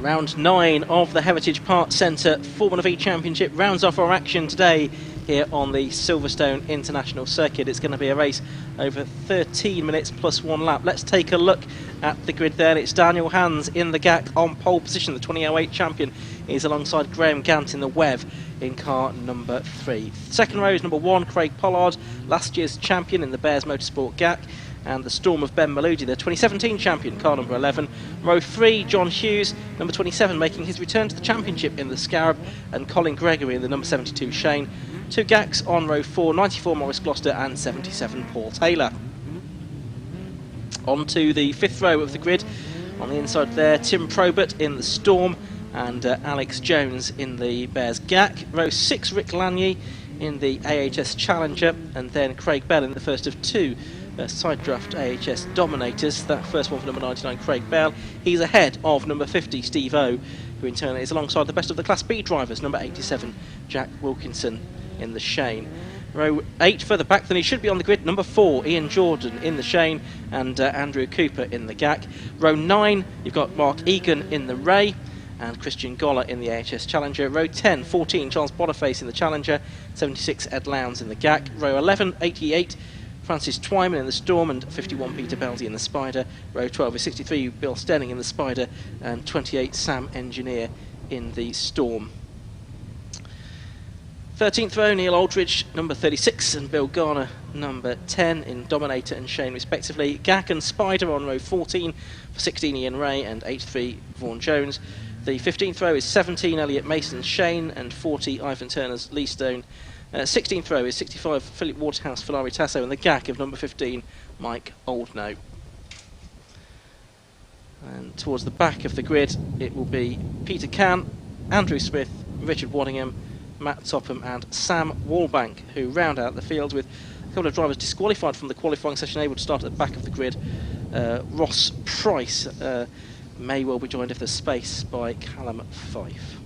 Round 9 of the Heritage Park Centre Formula V Championship rounds off our action today here on the Silverstone International Circuit. It's going to be a race over 13 minutes plus 1 lap. Let's take a look at the grid there. It's Daniel Hans in the GAC on pole position. The 2008 champion is alongside Graham Gant in the WEV in car number 3. Second row is number 1, Craig Pollard, last year's champion in the Bears Motorsport GAC. And the Storm of Ben Maludi, the 2017 champion, car number 11. Row 3, John Hughes, number 27, making his return to the championship in the Scarab, and Colin Gregory in the number 72 Shane. 2 GACs on row 4, 94 Maurice Gloucester and 77 Paul Taylor. On to the 5th row of the grid. On the inside there, Tim Probert in the Storm and Alex Jones in the Bears GAC. Row 6, Rick Lanier in the AHS Challenger, and then Craig Bell in the first of 2 side draft AHS Dominators. That first one for number 99, Craig Bell. He's ahead of number 50, Steve O, who in turn is alongside the best of the Class B drivers, number 87, Jack Wilkinson in the Shane. Row 8 further back than he should be on the grid, number 4, Ian Jordan in the Shane, and Andrew Cooper in the GAC. Row 9, you've got Mark Egan in the Ray, and Christian Goller in the AHS Challenger. Row 10, 14, Charles Boniface in the Challenger, 76, Ed Lowndes in the GAC. Row 11, 88, Francis Twyman in the Storm, and 51, Peter Beldy in the Spider. Row 12 is 63, Bill Stenning in the Spider, and 28, Sam Engineer in the Storm. 13th row, Neil Aldridge, number 36, and Bill Garner, number 10, in Dominator and Shane respectively. GAC and Spider on row 14 for 16, Ian Ray, and 83, Vaughan Jones. The 15th row is 17, Elliot Mason Shane, and 40, Ivan Turner's Lee Stone. 16th row is 65, Philip Waterhouse, Filari Tasso, and the GAC of number 15, Mike Oldknow. And towards the back of the grid, it will be Peter Can, Andrew Smith, Richard Waddingham, Matt Topham, and Sam Wallbank, who round out the field, with a couple of drivers disqualified from the qualifying session, able to start at the back of the grid. Ross Price may well be joined if there's space by Callum Fife.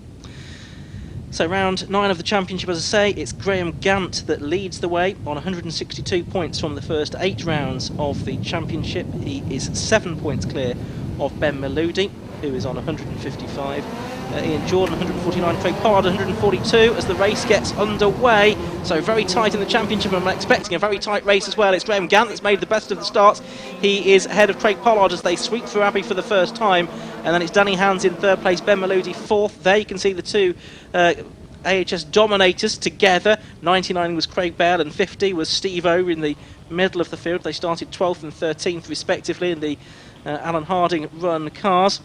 So round 9 of the championship, as I say, it's Graham Gant that leads the way on 162 points from the first 8 rounds of the championship. He is 7 points clear of Ben Maludi, who is on 155. Ian Jordan 149, Craig Pollard 142 as the race gets underway. So very tight in the championship, and I'm expecting a very tight race as well. It's Graham Gant that's made the best of the starts. He is ahead of Craig Pollard as they sweep through Abbey for the first time, and then it's Danny Hans in 3rd place, Ben Maludi 4th. There you can see the 2 AHS Dominators together. 99 was Craig Bell and 50 was Steve O in the middle of the field. They started 12th and 13th respectively in the Alan Harding run cars.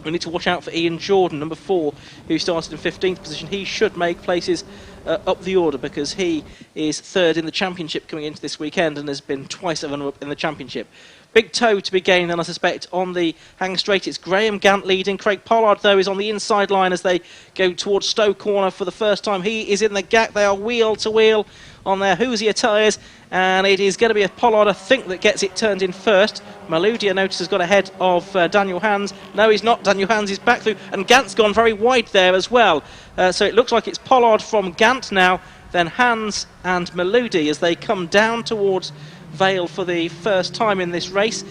We need to watch out for Ian Jordan, number 4, who started in 15th position. He should make places up the order, because he is 3rd in the championship coming into this weekend and has been twice a runner-up in the championship. Big toe to be gained then, I suspect, on the hang straight. It's Graham Gant leading. Craig Pollard, though, is on the inside line as they go towards Stowe Corner for the first time. He is in the GAC. They are wheel to wheel on their Hoosier tyres, and it is going to be a Pollard, I think, that gets it turned in first. Maludi, I notice, has got ahead of Daniel Hans. No, he's not. Daniel Hans is back through, and Gant's gone very wide there as well. So it looks like it's Pollard from Gant now, then Hans and Maludi as they come down towards Vale for the first time in this race.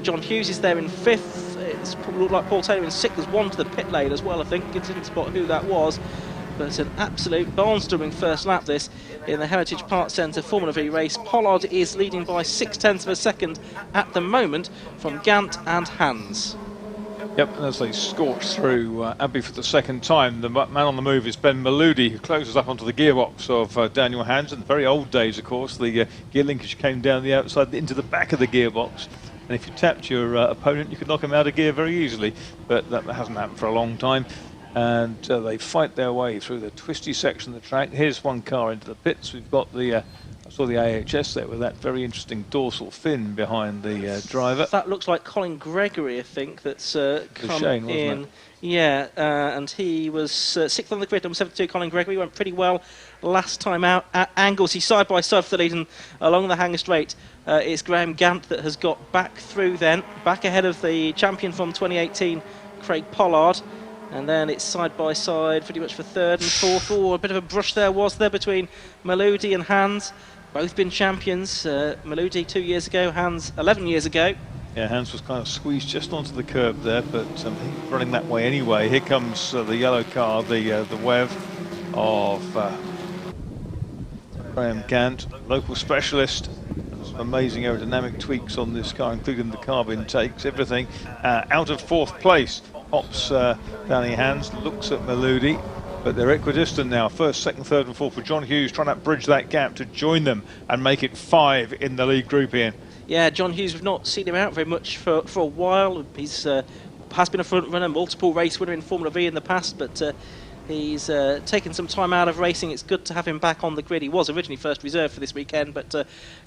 John Hughes is there in 5th. It's probably looked like Paul Taylor in 6th. There's one to the pit lane as well, I think. I didn't spot who that was. But it's an absolute barnstorming first lap, this, in the Heritage Park Centre Formula V race. Pollard is leading by 0.6 of a second at the moment from Gant and Hans. Yep, and as they scorch through Abbey for the second time, the man on the move is Ben Maludi, who closes up onto the gearbox of Daniel Hans. In the very old days, of course, the gear linkage came down the outside into the back of the gearbox. And if you tapped your opponent, you could knock him out of gear very easily. But that hasn't happened for a long time. And they fight their way through the twisty section of the track. Here's one car into the pits. We've got the I saw the AHS there with that very interesting dorsal fin behind the driver. That looks like Colin Gregory, I think, that's come Shane, in. Yeah, and he was 6th on the grid, number 72, Colin Gregory. Went pretty well last time out at angles. He's side by side for the lead, and along the hanger straight, it's Graham Gant that has got back through then, back ahead of the champion from 2018, Craig Pollard. And then it's side by side pretty much for 3rd and 4th. Oh, a bit of a brush there was there between Maludi and Hans. Both been champions. Maludi 2 years ago, Hans 11 years ago. Yeah, Hans was kind of squeezed just onto the curb there, but he's running that way anyway. Here comes the yellow car, the WEV of Graham Gant, local specialist. Some amazing aerodynamic tweaks on this car, including the carb intakes, everything. Out of 4th place, hops Danny Hans, looks at Meludi, but they're equidistant now. 1st, 2nd, 3rd and 4th for John Hughes, trying to bridge that gap to join them and make it 5 in the lead group, Ian. Yeah, John Hughes, we've not seen him out very much for a while. He's has been a front runner, multiple race winner in Formula V in the past, but he's taken some time out of racing. It's good to have him back on the grid. He was originally first reserve for this weekend, but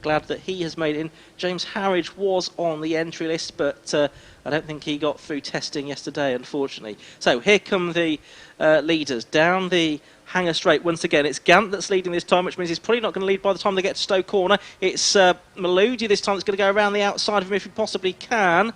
glad that he has made it in. James Harridge was on the entry list, but I don't think he got through testing yesterday, unfortunately. So here come the leaders down the Hanger straight once again. It's Gant that's leading this time, which means he's probably not going to lead by the time they get to Stowe Corner. It's Meludi this time that's going to go around the outside of him if he possibly can.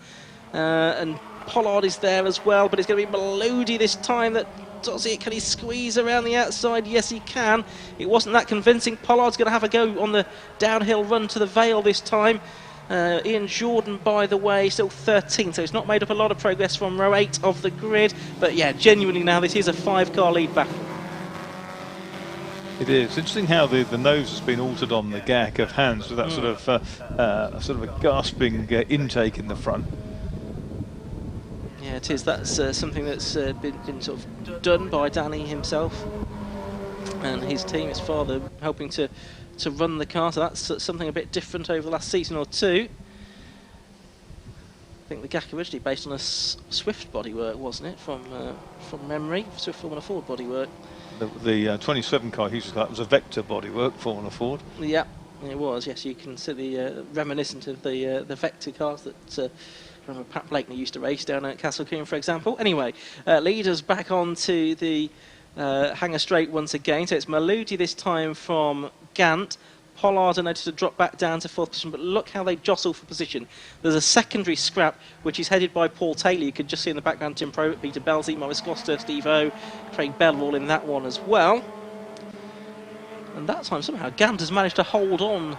And Pollard is there as well, but it's going to be Meludi this time that does it. Can he squeeze around the outside? Yes, he can. It wasn't that convincing. Pollard's going to have a go on the downhill run to the Vale this time. Ian Jordan, by the way, still 13th, so he's not made up a lot of progress from row 8 of the grid. But yeah, genuinely now this is a 5-car lead battle. It is. It's interesting how the nose has been altered on the GAC of Hans with that sort of a gasping intake in the front. Yeah, it is. That's something that's been sort of done by Danny himself and his team, his father, helping to run the car. So that's something a bit different over the last season or two. I think the GAC originally based on a Swift bodywork, wasn't it, from memory? Swift Formula Ford bodywork. The 27 car he used, that was a Vector bodywork, Formula Ford. Yeah, it was. Yes, you can see the reminiscent of the Vector cars that remember Pat Blakeney used to race down at Castle Coombe, for example. Anyway, leaders back onto the Hanger straight once again. So it's Meludi this time from Gant. Pollard, I noticed, to drop back down to 4th position, but look how they jostle for position. There's a secondary scrap, which is headed by Paul Taylor. You could just see in the background Tim Probert, Peter Belzy, Maurice Gloucester, Steve O, Craig Bell all in that one as well. And that time, somehow, Gant has managed to hold on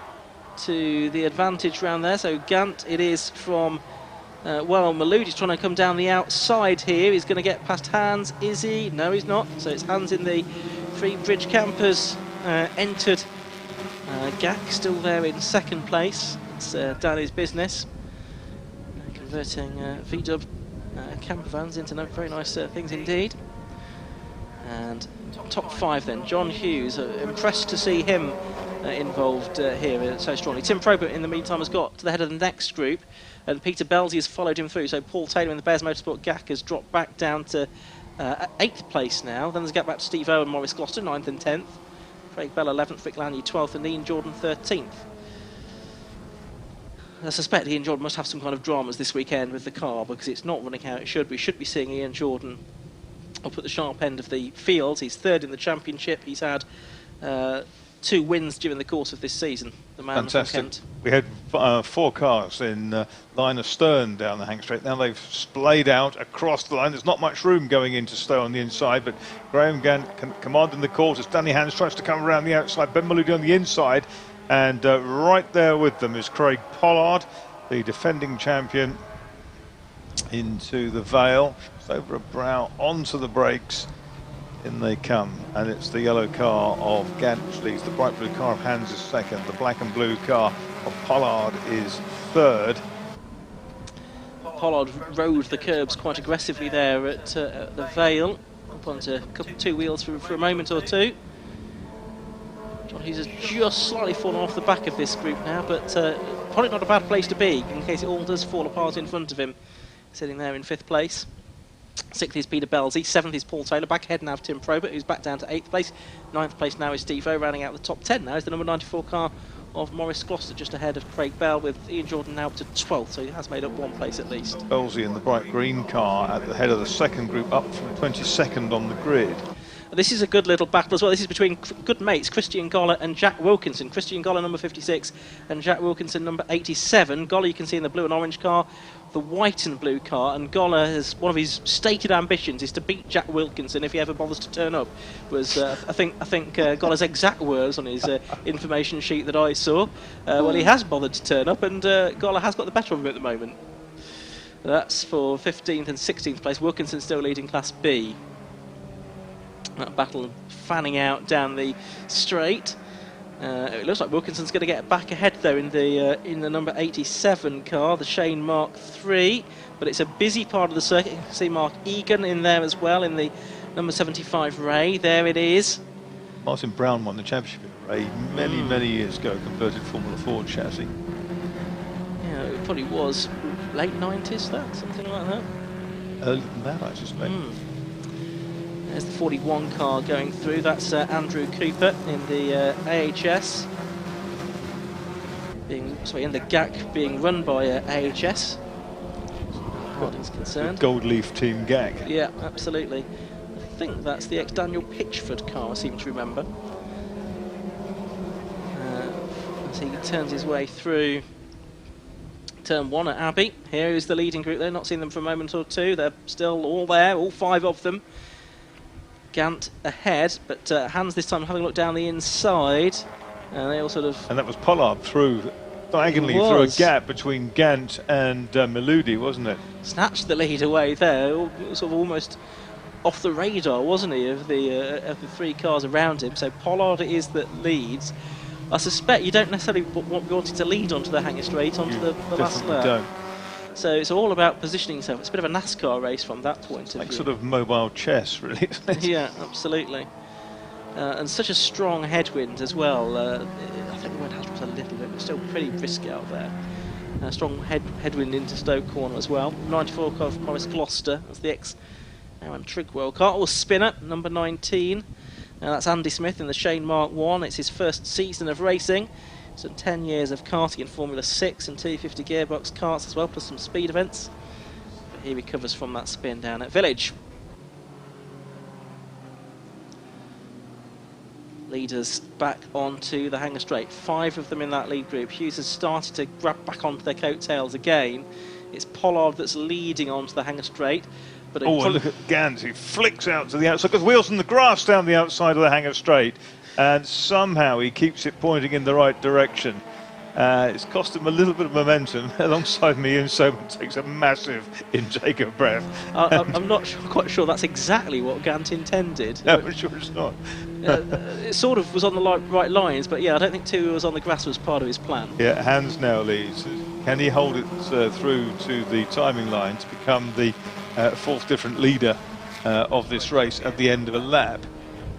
to the advantage round there. So Gant, it is from, well, Meludi's trying to come down the outside here. He's going to get past Hans, is he? No, he's not. So it's Hans in the 3 bridge campers entered. GAC still there in 2nd place. It's Danny's business. Converting VW camper vans into very nice things indeed. And top 5 then. John Hughes, impressed to see him involved here so strongly. Tim Probert in the meantime has got to the head of the next group, and Peter Belzy has followed him through. So Paul Taylor in the Bears Motorsport GAC has dropped back down to 8th place now. Then there's a gap back to Steve O and Maurice Gloucester, 9th and 10th. Craig Bell 11th, Rick Lanier 12th, and Ian Jordan 13th. I suspect Ian Jordan must have some kind of dramas this weekend with the car, because it's not running how it should. We should be seeing Ian Jordan up at the sharp end of the field. He's 3rd in the championship. He's had 2 wins during the course of this season. The man Fantastic. from Kent. We had 4 cars in line astern down the Hang Straight. Now they've splayed out across the line. There's not much room going into Stowe on the inside, but Graham Gant commanding the quarters. Danny Hans tries to come around the outside. Ben Meludi on the inside, and right there with them is Craig Pollard, the defending champion, into the Vale. It's over a brow, onto the brakes. In they come, and it's the yellow car of Gant which leads. The bright blue car of Hans is 2nd. The black and blue car of Pollard is 3rd. Pollard rode the curbs quite aggressively there at the Vale, up onto 2 wheels for a moment or two. John Hughes has just slightly fallen off the back of this group now, but probably not a bad place to be in case it all does fall apart in front of him, sitting there in 5th place. 6th is Peter Belzy, 7th is Paul Taylor, back ahead now of Tim Probert, who's back down to 8th place. 9th place now is Steve O, rounding out the top 10 now is the number 94 car of Maurice Gloucester, just ahead of Craig Bell, with Ian Jordan now up to 12th, so he has made up 1 place at least. Belzy in the bright green car at the head of the 2nd group, up from 22nd on the grid. This is a good little battle as well. This is between good mates, Christian Goller and Jack Wilkinson. Christian Goller number 56 and Jack Wilkinson number 87. Goller you can see in the blue and orange car, the white and blue car, and Goller has one of his stated ambitions is to beat Jack Wilkinson if he ever bothers to turn up. Was I think Goller's exact words on his information sheet that I saw. Well, he has bothered to turn up, and Goller has got the better of him at the moment. That's for 15th and 16th place. Wilkinson still leading Class B. That battle fanning out down the straight. It looks like Wilkinson's going to get back ahead though in the number 87 car, the Shane Mark III. But it's a busy part of the circuit. You can see Mark Egan in there as well in the number 75 Ray. There it is. Martin Brown won the championship in Ray many years ago, converted Formula 4 chassis. Yeah, it probably was late 90s, something like that. Earlier than that, I suspect. There's the 41 car going through. That's Andrew Cooper in the AHS. In the GAC being run by AHS. Harding's concerned. The Gold Leaf Team GAC. Yeah, absolutely. I think that's the ex-Daniel Pitchford car, I seem to remember. As he turns his way through turn 1 at Abbey. Here is the leading group there. Not seen them for a moment or two. They're still all there, all 5 of them. Gant ahead, but Hans this time having a look down the inside. They all sort of... And that was Pollard through, diagonally through a gap between Gant and Meludi, wasn't it? Snatched the lead away there, sort of almost off the radar, wasn't he, of the 3 cars around him. So Pollard it is that leads. I suspect you don't necessarily want to lead onto the hangar straight, onto the last lap. Don't. So it's all about positioning yourself. It's a bit of a NASCAR race from that point of view. Like sort of mobile chess, really, isn't it? Yeah, absolutely. And such a strong headwind as well. I think the wind has dropped a little bit, but still pretty brisk out there. Strong headwind into Stoke Corner as well. 94 car from Morris Gloucester. That's the ex-Aaron Trigwell car. Or spinner, number 19. That's Andy Smith in the Shane Mark I. It's his first season of racing. He's done 10 years of karting in Formula 6 and T50 gearbox karts as well, plus some speed events. But he recovers from that spin down at Village. Leaders back onto the hangar straight. 5 of them in that lead group. Hughes has started to grab back onto their coattails again. It's Pollard that's leading onto the hangar straight. But and look at Gant, he flicks out to the outside, because wheels on the grass down the outside of the hangar straight, and somehow he keeps it pointing in the right direction. It's cost him a little bit of momentum. Alongside me, Ian Soman takes a massive intake of breath. I'm not quite sure that's exactly what Gant intended. No, I'm sure it's not. It sort of was on the right lines, but yeah, I don't think 2 wheels on the grass was part of his plan. Yeah, Hans now leads. Can he hold it through to the timing line to become the 4th different leader of this race at the end of a lap?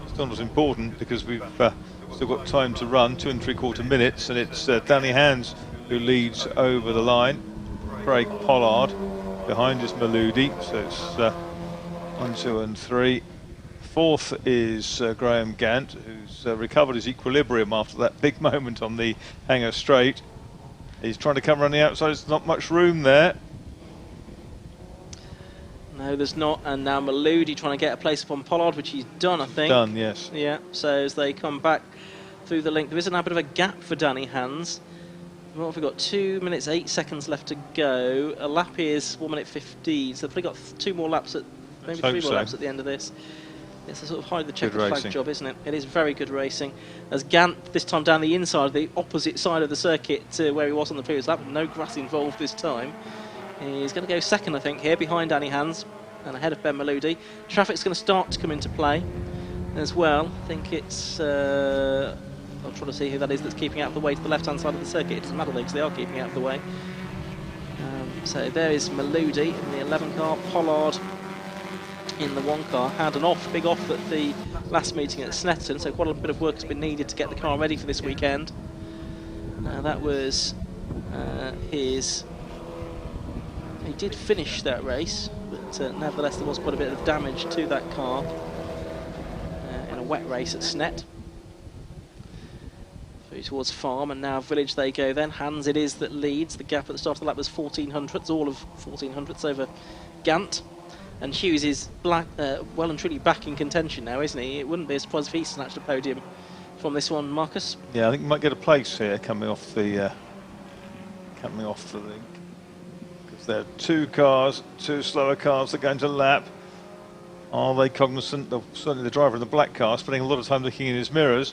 Still not important, because we've still got time to run, 2 3/4 minutes, and it's Danny Hans who leads over the line. Craig Pollard behind is Meludi, so it's 1, 2 and 3. 4th is Graham Gant, who's recovered his equilibrium after that big moment on the hangar straight. He's trying to come around the outside. There's not much room there. No, there's not. And now Meludi trying to get a place upon Pollard, which he's done, I think. Done, yes. Yeah, so as they come back through the link, there is now a bit of a gap for Danny Hans. What have we got? 2 minutes, 8 seconds left to go. A lap is 1 minute 15, so they've probably got 2 more laps, maybe 3 more laps at the end of this. It's a sort of hide the checkered flag job, isn't it? It is very good racing. As Gant, this time down the inside, the opposite side of the circuit to where he was on the previous lap, no grass involved this time. He's going to go second, I think, here, behind Danny Hans and ahead of Ben Meludi. Traffic's going to start to come into play as well. I think it's... I'll try to see who that is that's keeping out of the way to the left-hand side of the circuit. It doesn't matter, though, because they are keeping out of the way. So there is Meludi in the 11 car. Pollard in the 1 car. Had an big off at the last meeting at Snetterton, so quite a bit of work has been needed to get the car ready for this weekend. That was his... He did finish that race, but nevertheless there was quite a bit of damage to that car in a wet race at Snet. Through towards Farm, and now Village they go then. Hans it is that leads. The gap at the start of the lap was 1400ths, all of 1400ths over Gant. And Hughes is well and truly back in contention now, isn't he? It wouldn't be a surprise if he snatched a podium from this one, Marcus. Yeah, I think he might get a place here coming off the link. Because there are 2 cars, 2 slower cars that go into lap. Are they cognizant? Certainly the driver in the black car spending a lot of time looking in his mirrors.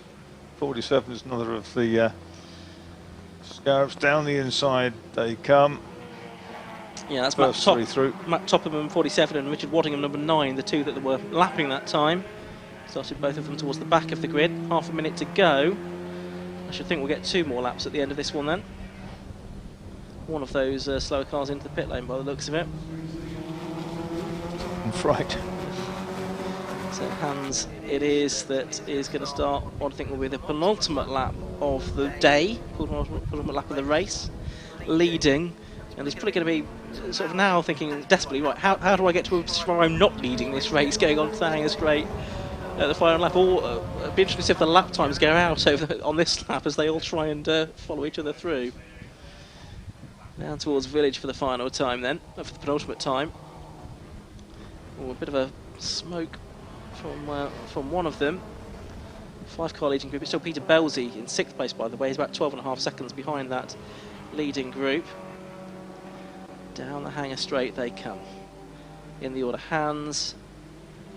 47 is another of the Scarabs. Down the inside they come. Yeah, that's First three through. Matt Topham, number 47, and Richard Waddingham, number 9, the two that were lapping that time. Started both of them towards the back of the grid. Half a minute to go. I should think we'll get 2 more laps at the end of this one then. One of those slower cars into the pit lane by the looks of it. Right. So Hans it is that is going to start what I think will be the penultimate lap of the day, penultimate lap of the race, leading, and he's probably going to be sort of now thinking desperately, right, how do I get to a position where I'm not leading this race, going on to the Hanger Straight at the final lap. Or it'd be interesting to see if the lap times go out on this lap as they all try and follow each other through. Down towards Village for the final time then, for the penultimate time. Oh, a bit of a smoke from one of them. 5-car leading group. It's still Peter Belsey in 6th place, by the way. He's about 12.5 seconds behind that leading group. Down the Hanger Straight they come. In the order Hans,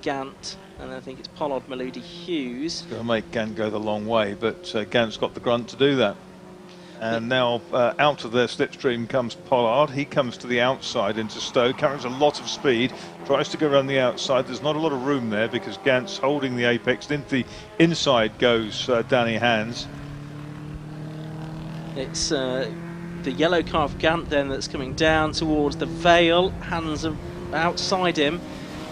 Gant, and I think it's Pollard, Maludi, Hughes. Going to make Gant go the long way, but Gant's got the grunt to do that. And now out of their slipstream comes Pollard. He comes to the outside into Stowe, carries a lot of speed, tries to go around the outside. There's not a lot of room there because Gant's holding the apex. Into the inside goes Danny Hans. It's the yellow car of Gant then that's coming down towards the Vale. Hans are outside him.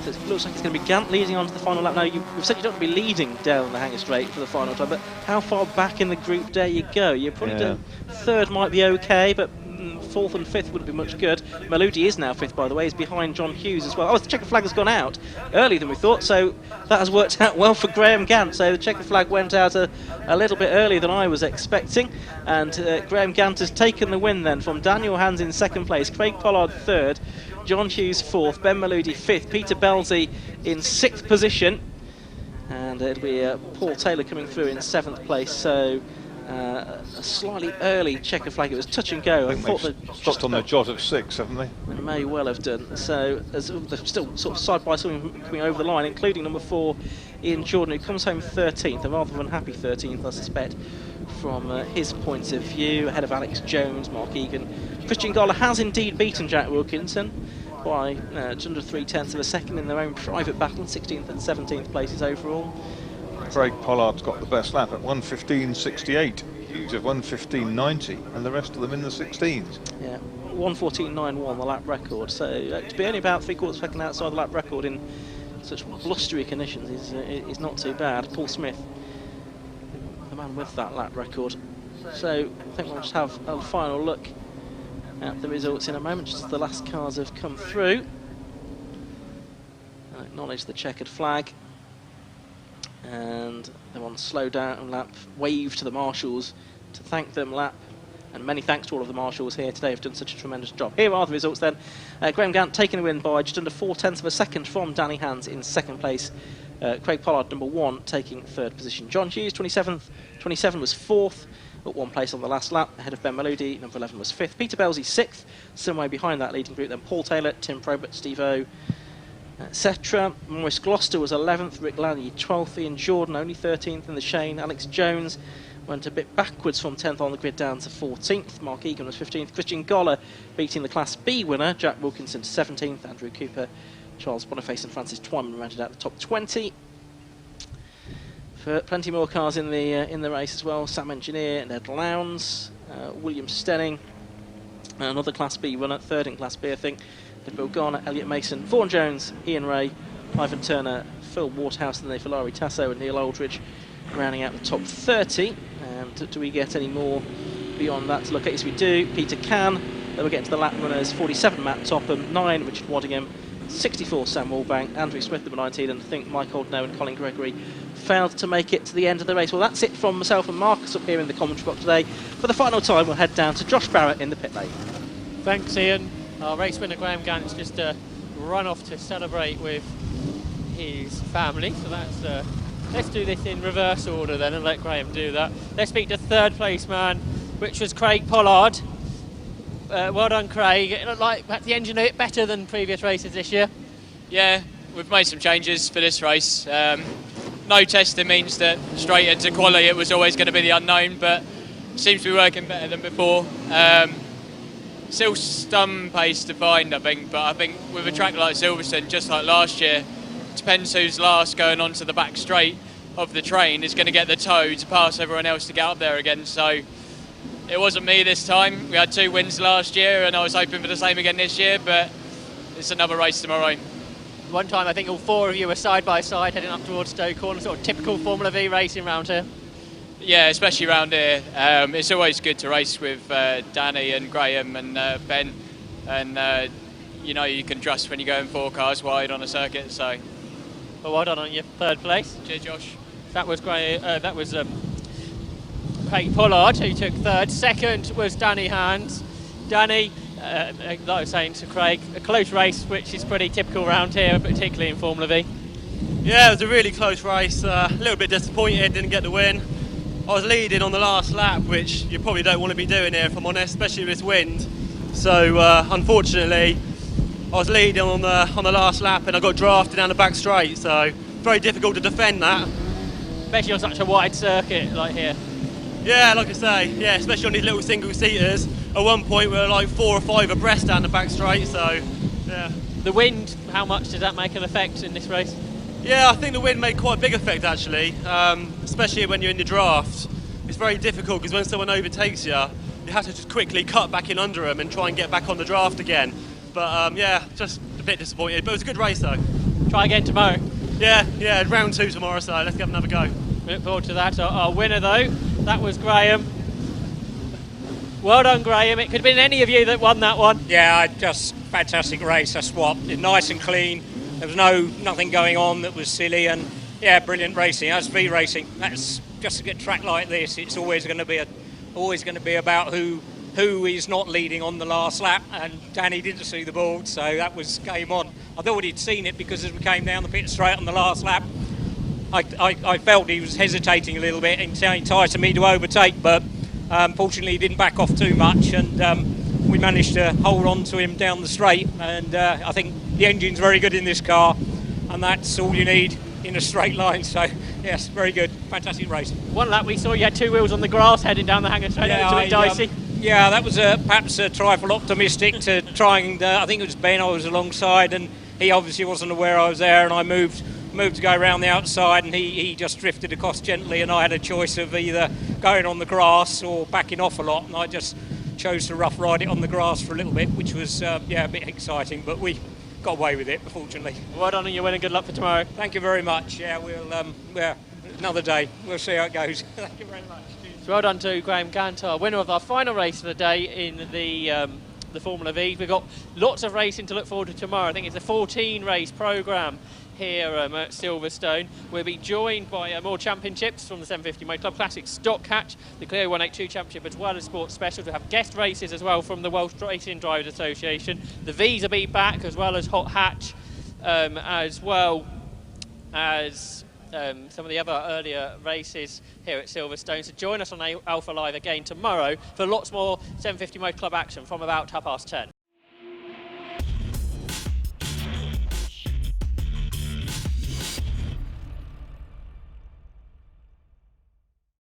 So it looks like it's going to be Gant leading on to the final lap. Now, you've said you don't want to be leading down the Hanger Straight for the final time, but how far back in the group dare you go? You're probably third might be okay, but 4th and 5th wouldn't be much good. Maludi is now 5th, by the way. He's behind John Hughes as well. Oh, the checker flag has gone out earlier than we thought, so that has worked out well for Graham Gant. So the checker flag went out a little bit earlier than I was expecting, and Graham Gant has taken the win then from Daniel Hans in 2nd place, Craig Pollard 3rd, John Hughes 4th, Ben Maludi 5th, Peter Belsey in 6th position, and it'll be Paul Taylor coming through in 7th place. So a slightly early checker flag. It was touch and go. I thought they've stopped on the jot of 6, haven't they? They may well have done. So as they're still sort of side by side coming over the line, including number 4 Ian Jordan, who comes home 13th, a rather unhappy 13th, I suspect, from his point of view, ahead of Alex Jones, Mark Egan. Christian Goller has indeed beaten Jack Wilkinson by just under 3/10 of a second in their own private battle, 16th and 17th places overall. Craig Pollard's got the best lap at 1:15.68, Hughes of 1:15.90, and the rest of them in the 16s. Yeah, 1:14.91 the lap record, so to be only about 3/4 second outside the lap record in such blustery conditions is not too bad. Paul Smith, the man with that lap record. So I think we'll just have a final look at the results in a moment, just as the last cars have come through. I acknowledge the checkered flag, and they want to slow down lap, wave to the marshals to thank them lap, and many thanks to all of the marshals here today, have done such a tremendous job. Here are the results then. Graham Gant taking the win by just under 4/10 of a second from Danny Hans in 2nd place. Craig Pollard, number 1, taking 3rd position. John Hughes, 27 was 4th, at 1 place on the last lap, ahead of Ben Maludi. Number 11 was 5th. Peter Belsey 6th, some way behind that leading group. Then Paul Taylor, Tim Probert, Steve O, etc. Maurice Gloucester was 11th, Rick Lally 12th, Ian Jordan only 13th in the Shane. Alex Jones went a bit backwards from 10th on the grid down to 14th. Mark Egan was 15th. Christian Goller beating the Class B winner, Jack Wilkinson to 17th. Andrew Cooper, Charles Boniface and Francis Twyman rounded out the top 20. For plenty more cars in the race as well. Sam Engineer and Ed Lowndes, William Stenning, another Class B runner, 3rd in Class B I think. Bill Garner, Elliot Mason, Vaughan Jones, Ian Ray, Ivan Turner, Phil Waterhouse, and Ferrari Tasso and Neil Aldridge rounding out the top 30. And do we get any more beyond that to look at? Yes, we do. Peter Can. Then we're getting to the lap runners. 47 Matt Topham, 9 Richard Waddingham, 64 Sam Wallbank, Andrew Smith number 19, and I think Mike Oldnow and Colin Gregory failed to make it to the end of the race. Well, that's it from myself and Marcus up here in the commentary box today. For the final time, we'll head down to Josh Barrett in the pit lane. Thanks, Ian. Our race winner Graham Gant's just run off to celebrate with his family. So that's let's do this in reverse order then and let Graham do that. Let's speak to 3rd place man, which was Craig Pollard. Well done, Craig. It looked like the engine a bit better than previous races this year. Yeah, we've made some changes for this race. No testing means that straight into quali it was always going to be the unknown, but it seems to be working better than before. still some pace to find, I think, but I think with a track like Silverstone, just like last year, depends who's last going onto the back straight of the train is going to get the toe to pass everyone else to get up there again. So it wasn't me this time. We had 2 wins last year and I was hoping for the same again this year, but it's another race tomorrow. One time I think all 4 of you were side by side heading up towards Stoke Corner, sort of typical Formula V racing round here. Yeah, especially around here. It's always good to race with Danny and Graham and Ben, and you know you can trust when you're going 4 cars wide on a circuit. So, well done on your 3rd place. Cheers, Josh. That was Craig Pollard who took 3rd. 2nd was Danny Hands. Danny, like I was saying to Craig, a close race, which is pretty typical around here, particularly in Formula V. Yeah, it was a really close race. A little bit disappointed, didn't get the win. I was leading on the last lap, which you probably don't want to be doing here, if I'm honest, especially with this wind. So unfortunately, I was leading on the last lap, and I got drafted down the back straight. So very difficult to defend that. Especially on such a wide circuit like here. Yeah, like I say, yeah, especially on these little single-seaters. At one point, we were like 4 or 5 abreast down the back straight. So yeah. The wind, how much does that make an effect in this race? Yeah, I think the wind made quite a big effect actually, especially when you're in the draft. It's very difficult because when someone overtakes you, you have to just quickly cut back in under them and try and get back on the draft again. But yeah, just a bit disappointed, but it was a good race though. Try again tomorrow. Yeah, round 2 tomorrow, so let's have another go. We look forward to that. Our winner though, that was Graham. Well done, Graham. It could have been any of you that won that one. Yeah, just fantastic race. I swapped. It's nice and clean. There was nothing going on that was silly, and yeah, brilliant racing. That's V racing. That's just a track like this. It's always going to be about who is not leading on the last lap. And Danny didn't see the board, so that was game on. I thought he'd seen it because as we came down the pit straight on the last lap, I felt he was hesitating a little bit and enticing me to overtake, but fortunately he didn't back off too much, and we managed to hold on to him down the straight. And I think the engine's very good in this car, and that's all you need in a straight line. So yes, very good, fantastic race. One lap we saw you had 2 wheels on the grass heading down the hanger straight. Yeah, It was a bit dicey. Yeah, that was perhaps a trifle optimistic to try and I think it was Ben I was alongside, and he obviously wasn't aware I was there, and I moved to go around the outside, and he just drifted across gently, and I had a choice of either going on the grass or backing off a lot, and I just chose to rough ride it on the grass for a little bit, which was a bit exciting, but we got away with it, fortunately. Well done on your win, and good luck for tomorrow. Thank you very much. Yeah, we'll another day. We'll see how it goes. Thank you very much. So well done to Graham Cantar, winner of our final race of the day in the Formula V. We've got lots of racing to look forward to tomorrow. I think it's a 14-race programme here at Silverstone. We'll be joined by more championships from the 750 Motor Club Classic Stock Catch, the Clio 182 Championship, as well as Sports Specials. We'll have guest races as well from the Welsh Racing Drivers Association. The V's will be back, as well as Hot Hatch, as well as some of the other earlier races here at Silverstone. So join us on Alpha Live again tomorrow for lots more 750 Motor Club action from about 10:30.